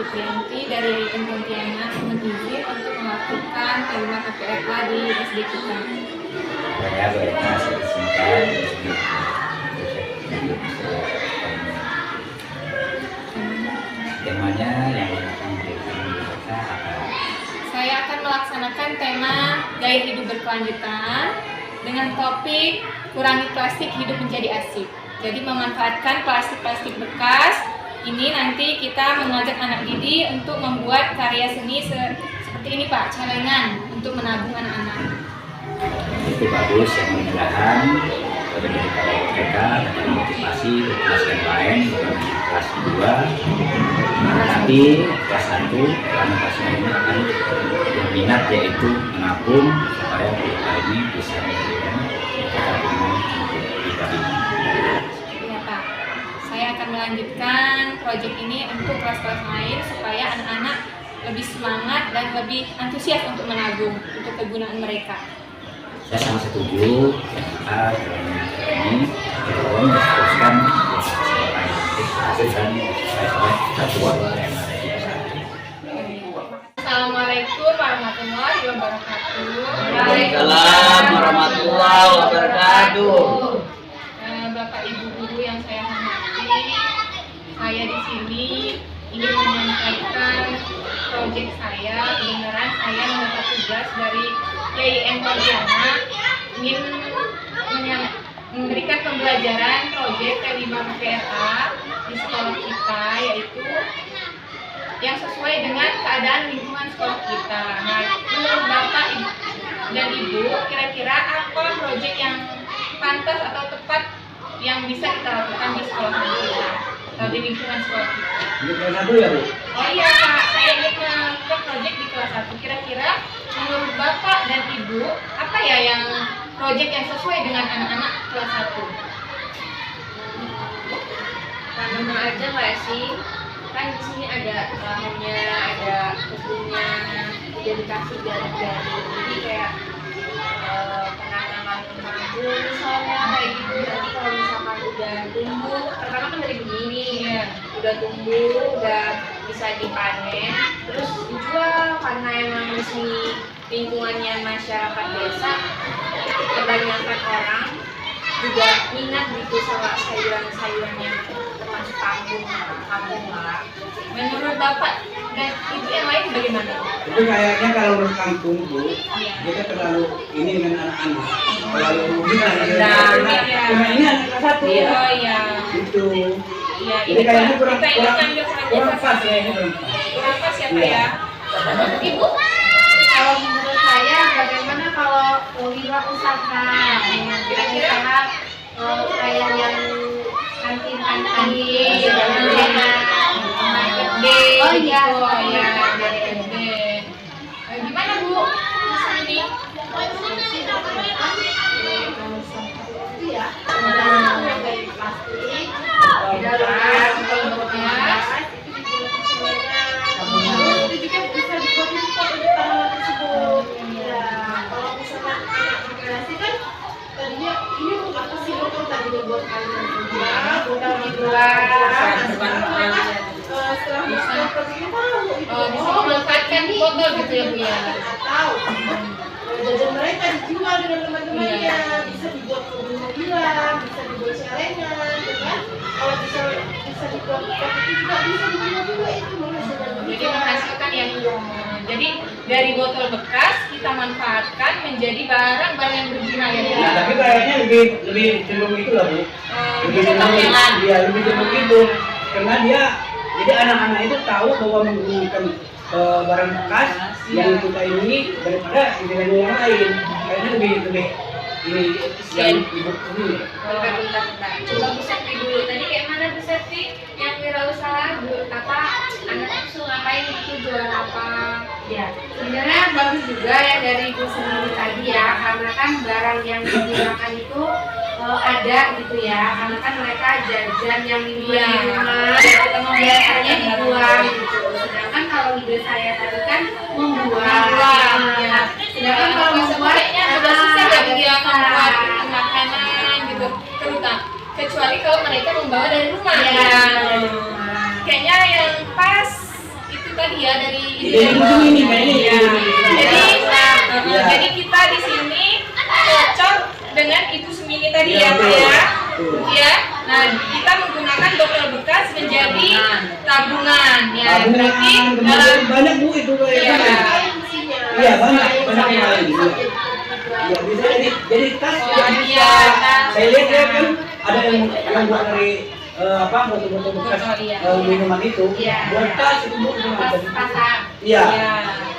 Fitrianti dari Pontianak izin untuk melakukan tema KPRA di SD kita. Ya, baiklah, saya izinkan. Temanya yang akan diberikan kita apa? Saya akan melaksanakan tema gaya hidup berkelanjutan dengan topik kurangi plastik, hidup menjadi asik. Jadi memanfaatkan plastik-plastik bekas. Ini nanti kita mengajak anak didik untuk membuat karya seni seperti ini Pak, celengan untuk menabung anak-anak. Itu bagus, yang mudah-mudahan bagi mereka dapat motivasi untuk kelas yang lain, kelas 2, nanti kelas 1, karena kelas ini akan berminat yaitu menabung supaya mereka ini bisa memberikan tabungan untuk pribadi. Ya Pak, saya akan melanjutkan proyek ini untuk kelas-kelas lain supaya anak-anak lebih semangat dan lebih antusias untuk menabung untuk kegunaan mereka. Saya sangat setuju kita dalam ini teruskan dan Assalamualaikum warahmatullahi wabarakatuh. Waalaikumsalam warahmatullahi wabarakatuh. Bapak Ibu guru yang saya hormati, saya di sini ingin menyampaikan proyek saya. Kebenaran saya mendapat tugas dari YIM Pontianak ingin memberikan pembelajaran proyek T5 KPRA di sekolah kita, yaitu yang sesuai dengan keadaan lingkungan sekolah kita. Nah, menurut Bapak dan Ibu, kira-kira apa proyek yang pantas atau tepat yang bisa kita lakukan di sekolah kita atau di lingkungan sekolah kita? Ini kelas 1 ya Bu? Oh iya Pak, saya ingin melakukan proyek di kelas 1. Kira-kira menurut Bapak dan Ibu, apa ya yang proyek yang sesuai dengan anak-anak kelas 1? Tanaman aja nggak sih? Kan di sini ada lahannya, ada kebunnya, udah dikasih garis-garis. Jadi kayak penanaman kembang misalnya kayak gitu. Nanti kalau misalkan udah tumbuh, pertama kan dari begini, ya. Udah tumbuh, udah bisa dipanen, terus dijual karena emang di sini lingkungannya masyarakat desa, kebanyakan orang juga minat gitu sama sayuran-sayuran yang termasuk kampung lah. Menurut Bapak dan Ibu yang lain bagaimana? Itu kayaknya kalau menurut kampung Bu, kita terlalu ini dengan anak-anak, terlalu rumit lah. Cuma ini anak kelas 1. Oh iya. Itu. Iya, Ini kayaknya kurang kita ingin ambil kurang pas ya ini kurang pas. kurang pas ya Pak ya. Ibu? Kalau menurut saya, bagaimana kalau wirausaha? Kira-kira kayak yang kantin-kantin, Market day. Oh iya, oh iya, market day. Gimana Bu? Di sini? itu ya, dari plastik, itu juga bisa dibuat di tanaman tersebut. Ya, kalau misalnya anak generasi kan tadinya ini apa sih botol tadi dibuat kalian botol dibuat setelah bisa ini tahu itu Bisa memanfaatkan botol gitu ya Bu ya. tahu jajan mereka dijual dengan teman-temannya, bisa dibuat kebun mobilan, bisa dibuat celengan, ya kan? Kalau bisa dibuat kopi itu juga bisa dijual juga itu Jadi menghasilkan yang jadi dari botol bekas kita manfaatkan menjadi barang-barang yang berguna ya Bu. Nah, tapi kayaknya lebih cenderung itu lah Bu. Lebih cenderung dia lebih cenderung itu karena dia jadi anak-anak itu tahu bahwa menggunakan barang bekas yang kita ini daripada nilai yang lain. Kayaknya lebih ini yang ibu ini. bentar. Coba Bu Septi dulu. Tadi kayak mana Bu Septi yang wirausaha apa anak itu ngapain itu jualan apa? Ya, sebenarnya bagus juga ya dari Ibu sendiri tadi ya, karena kan barang yang digunakan itu ada gitu ya, karena kan mereka jajan yang di rumah biasanya dibuang gitu. Sedangkan kalau ide saya tadi kan membuang. Ya. Sedangkan kalau sebaliknya sudah susah ya dia membuat makanan gitu, terutama kecuali kalau mereka membawa dari rumah ya, kayaknya yang pas tadi ya dari ini kayaknya ya. ya. Jadi kita di sini cocok dengan Ibu Semini tadi ya Pak betul. ya. Betul. Ya. Nah, kita menggunakan botol bekas menjadi tabungan ya. Berarti Kemudian dalam banyak Bu itu Iya. Iya banyak yang lain. Ya bisa jadi tas Oh, juga bisa. iya, tas. Saya lihat ya kan ada yang buat dari botol-botol bekas Botol, iya. minuman itu Iya. buat tas itu Bu. pasang. Iya. Ya.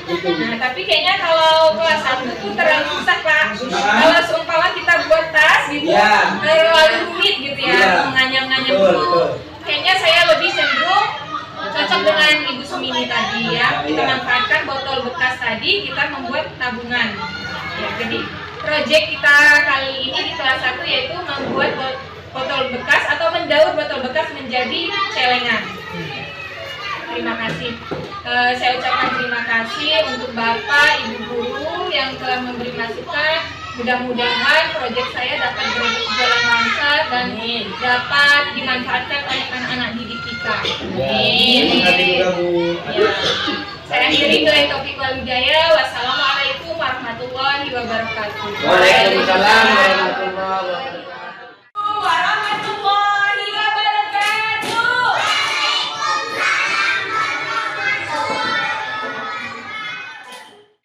Gitu. Nah, tapi kayaknya kalau kelas 1 itu terlalu susah Pak. Susah. Kalau seumpama kita buat tas gitu, Iya. terlalu rumit gitu ya, Iya. menganyam-nganyam Betul, dulu. betul. Kayaknya saya lebih cenderung cocok dengan Ibu Sumini tadi ya. Kita Iya. manfaatkan botol bekas tadi, kita membuat tabungan. Ya, jadi proyek kita kali ini di kelas 1 yaitu membuat botol bekas atau mendaur botol bekas menjadi celengan. Terima kasih. Saya ucapkan terima kasih untuk Bapak, Ibu guru yang telah memberi masukan. Mudah-mudahan proyek saya dapat berjalan lancar dan dapat dimanfaatkan oleh anak-anak didik kita. Terima kasih juga Bu. Ya. Saya akhiri dengan Taufik Walhidayah. Wassalamualaikum warahmatullahi wabarakatuh. Waalaikumsalam warahmatullahi wabarakatuh. Warahmatullahi wabarakatuh.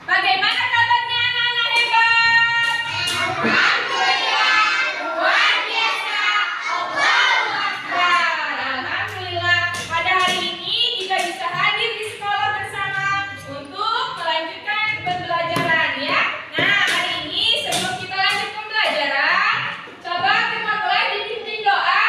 Bagaimana kabarnya anak-anak hebat? Alhamdulillah, luar biasa. Allahu Akbar. Alhamdulillah, pada hari ini kita bisa hadir di sekolah bersama untuk melanjutkan pembelajaran ya. Nah, hari ini sebelum kita lanjut pembelajaran, coba kita mulai dipimpin doa.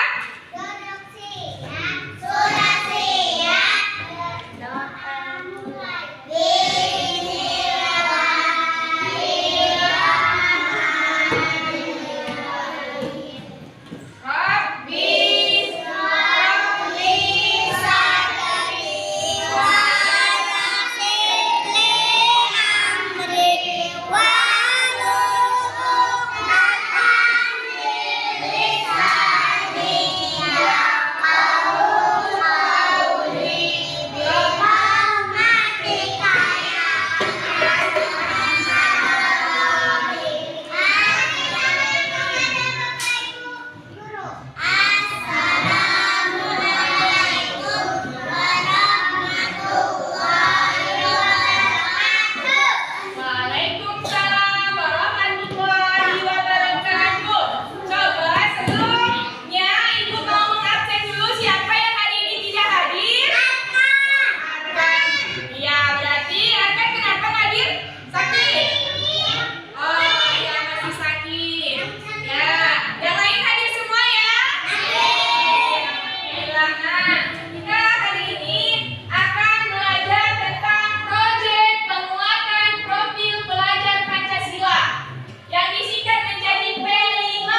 Rabbis Waalaikumsalam warahmatullahi wabarakatuh. Coba sebelumnya Ibu mau mengabsen dulu siapa yang hari ini tidak hadir? Arkan. Iya, berarti Arkan kenapa nggak hadir? Sakit? Oh, iya masih sakit. Ya, yang lain hadir semua ya? Alhamdulillah. Nah, kita hari ini akan belajar tentang proyek penguatan profil pelajar Pancasila yang disingkat menjadi P5.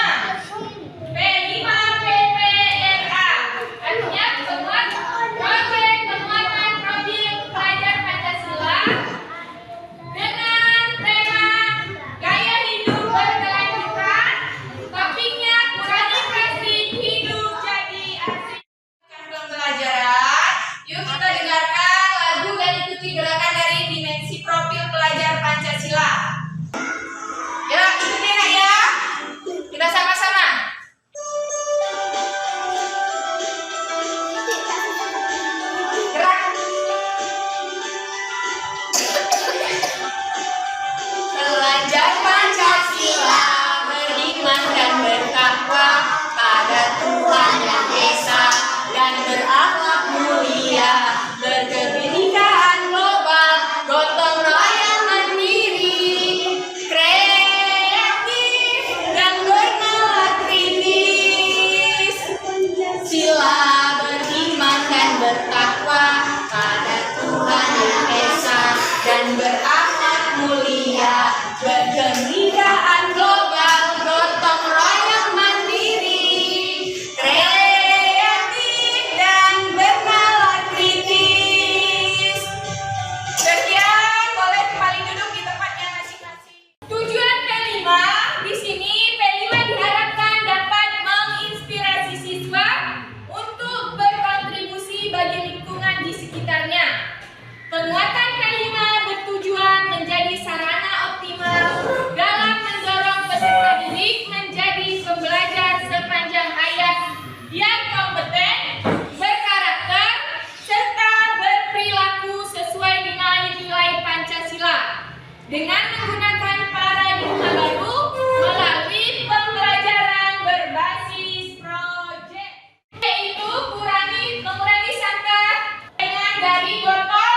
P5 PPRA. Artinya penguat proyek penguatan profil pelajar Pancasila dengan tema gaya hidup berkelanjutan. Topiknya kurangi plastik, hidup jadi asik. Penguatan kelima bertujuan menjadi sarana optimal dalam mendorong peserta didik menjadi pembelajar sepanjang hayat yang kompeten, berkarakter, serta berperilaku sesuai nilai-nilai Pancasila dengan menggunakan paradigma baru melalui pembelajaran berbasis proyek, yaitu mengurangi sampah dengan dari botol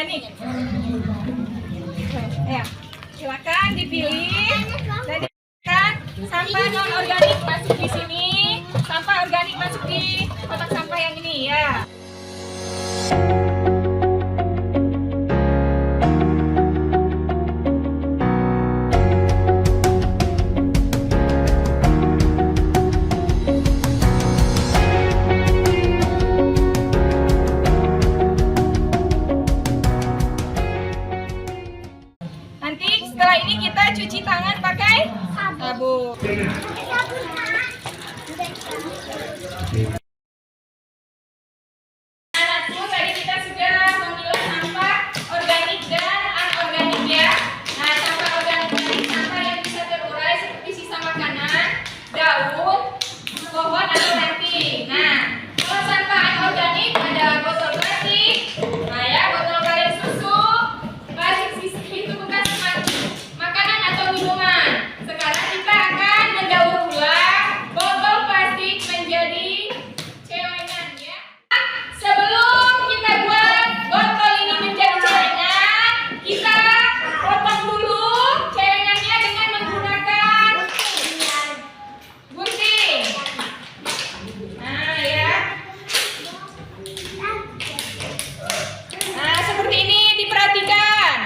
organik. Ya, silakan dipilih dan dipisahkan. Sampah non organik masuk di sini, sampah organik masuk di kotak sampah yang ini ya. Nanti setelah ini kita cuci tangan pakai sabun. Anakku, tadi kita sudah memilah sampah organik dan anorganik ya. Nah, sampah organik tadi sampah yang bisa terurai seperti sisa makanan, daun, pohon atau ranting. Nah, kalau sampah anorganik ada botol plastik, nah ya, botol kaleng susu, plastik sisa itu bekas makanan atau minuman. Sekarang kita akan mendaur ulang botol plastik menjadi celengan ya. Sebelum kita buat botol ini menjadi celengan, kita potong dulu celengannya dengan menggunakan gunting. Nah ya. Nah seperti ini diperhatikan.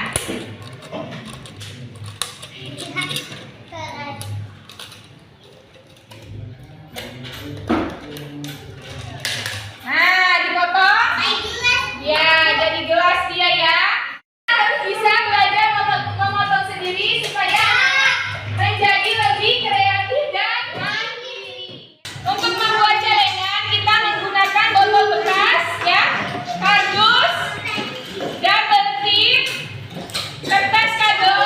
Nah, dipotong. Ya, jadi gelas dia ya. Harus bisa belajar memotong sendiri supaya anak menjadi lebih kreatif dan mandiri. Untuk membuat celengan, kita menggunakan botol bekas ya, kardus, double tip, kertas kado,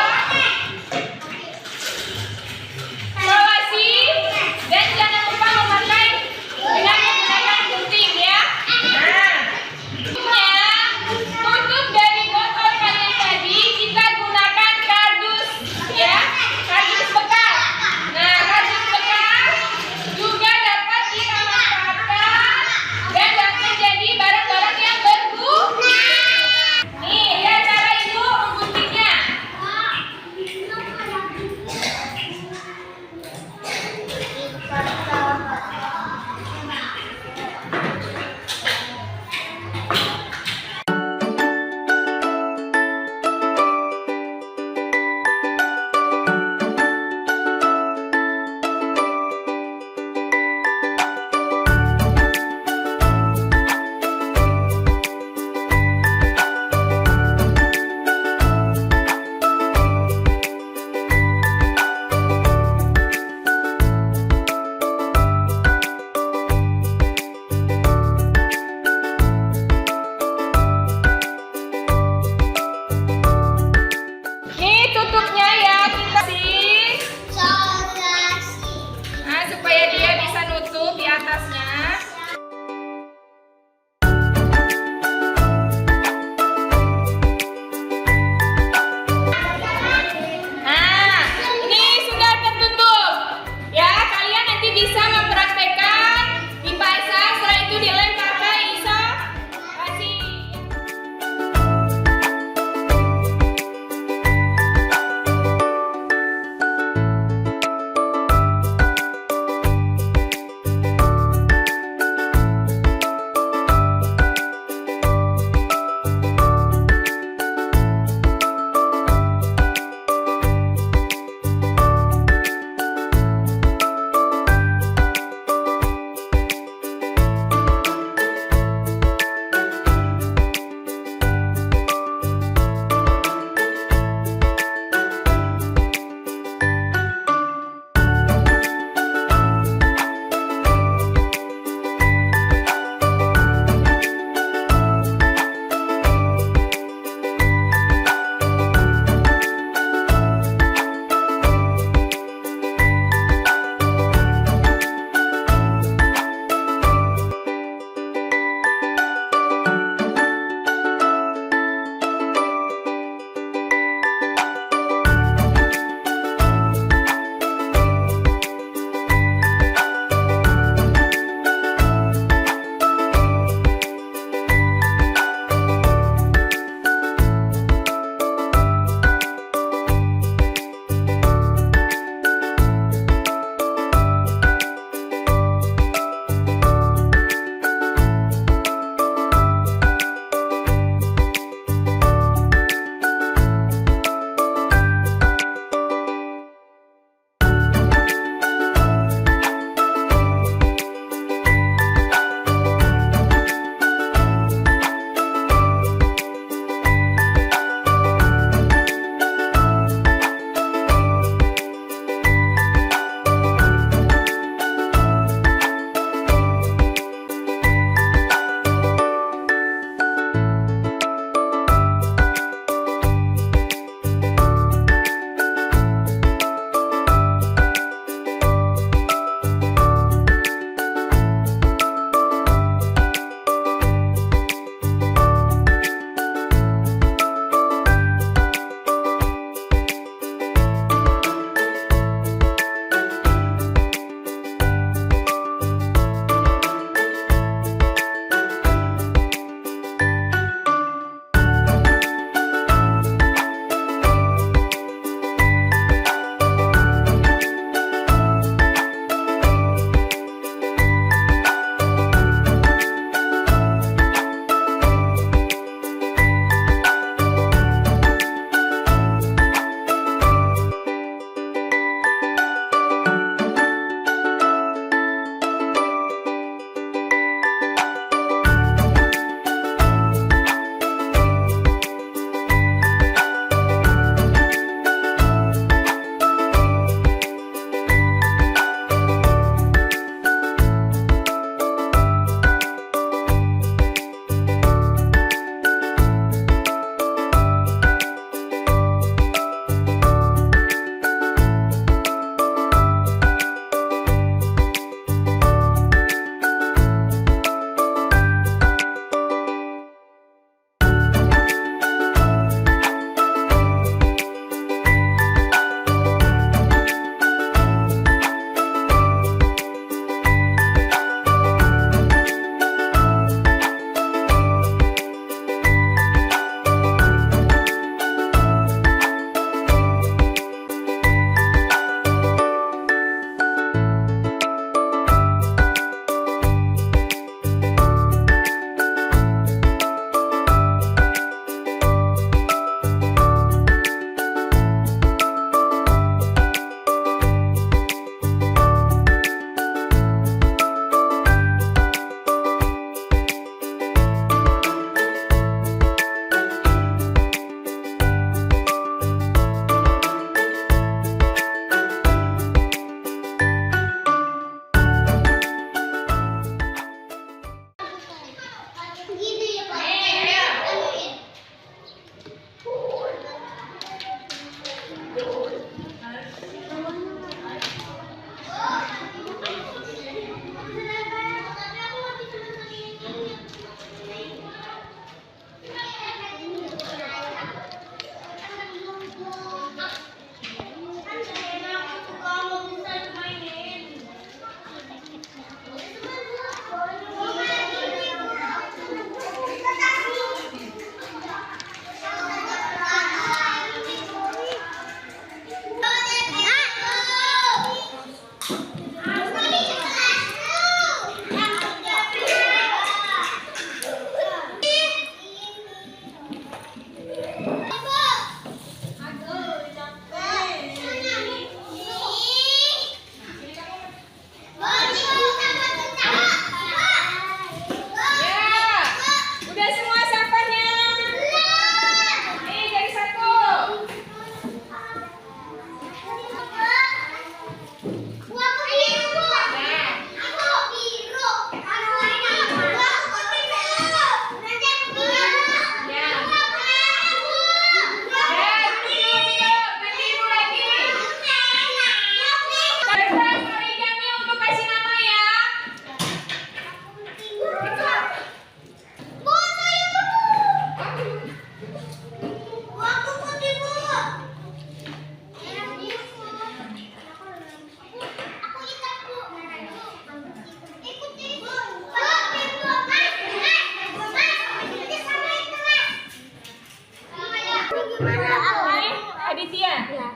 ya.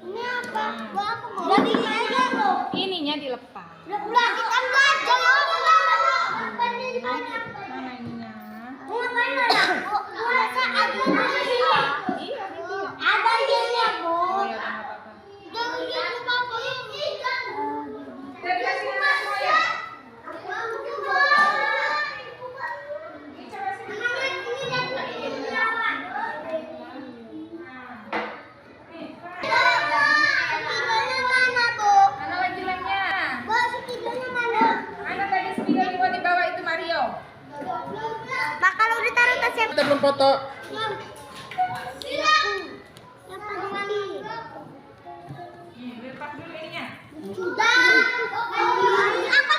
Ini apa? Jadi aja loh. Ininya dilepas. Udah kita belajar ya. Mana ininya? Iya, itu. Ada ya, Bu. Oh ya, nggak apa-apa. Udah dikasih nama semua ya? Mana lagi lemnya? Mana tadi spidol yang mau dibawa itu Mario? Pak, kalau ditaruh tasnya. Kita belum foto. Dilepas dulu ininya. Sudah. Apa